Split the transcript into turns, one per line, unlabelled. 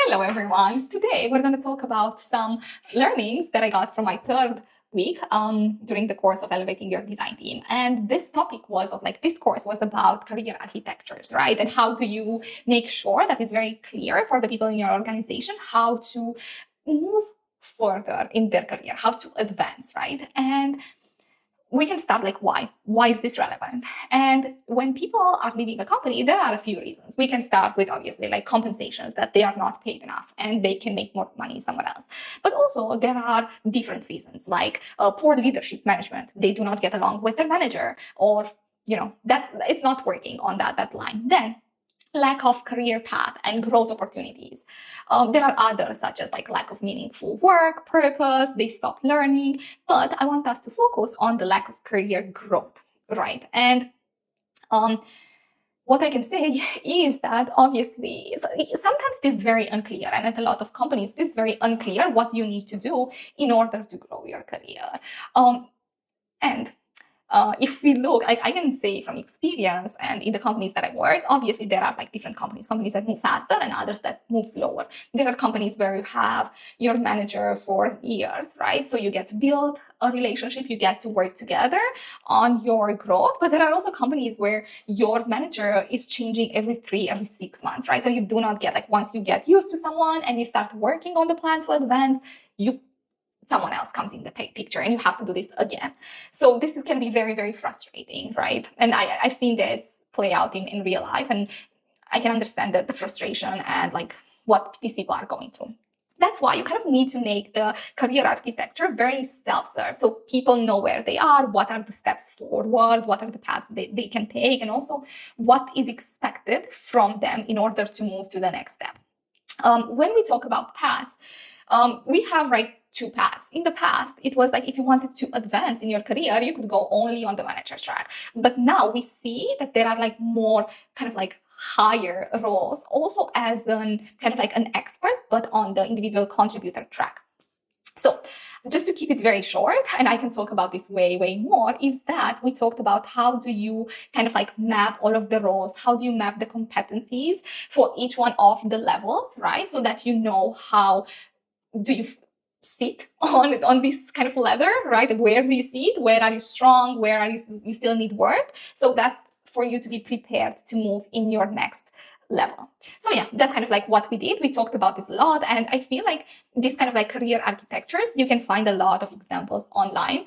Hello everyone. Today we're going to talk about some learnings that I got from my third week during the course of Elevating Your Design Team. And this topic was this course was about career architectures, right? And how do you make sure that it's very clear for the people in your organization how to move further in their career, how to advance, right? And we can start why is this relevant? And when people are leaving a company, there are a few reasons. We can start with obviously compensations, that they are not paid enough and they can make more money somewhere else. But also there are different reasons, like poor leadership management. They do not get along with their manager, or that it's not working on that line. Then lack of career path and growth opportunities. There are others, such as lack of meaningful work, purpose, they stop learning, but I want us to focus on the lack of career growth, right? And what I can say is that obviously sometimes it is very unclear, and at a lot of companies it is very unclear what you need to do in order to grow your career. If we look, I can say from experience and in the companies that I work, obviously there are different companies that move faster and others that move slower. There are companies where you have your manager for years, right? So you get to build a relationship, you get to work together on your growth. But there are also companies where your manager is changing every 6 months, right? So you do not get once you get used to someone and you start working on the plan to advance, someone else comes in the picture and you have to do this again. So this can be very, very frustrating, right? And I've seen this play out in real life, and I can understand the frustration and what these people are going through. That's why you kind of need to make the career architecture very self-serve, so people know where they are, what are the steps forward, what are the paths they can take, and also what is expected from them in order to move to the next step. When we talk about paths, we have two paths. In the past, it was if you wanted to advance in your career, you could go only on the manager track. But now we see that there are more higher roles, also as an an expert, but on the individual contributor track. So just to keep it very short, and I can talk about this way more, is that we talked about how do you map all of the roles, how do you map the competencies for each one of the levels, right? So that you know how do you sit on this ladder, right? Where do you sit? Where are you strong? Where are you still need work? So that for you to be prepared to move in your next level. So yeah, that's what we did. We talked about this a lot, and I feel this career architectures, you can find a lot of examples online.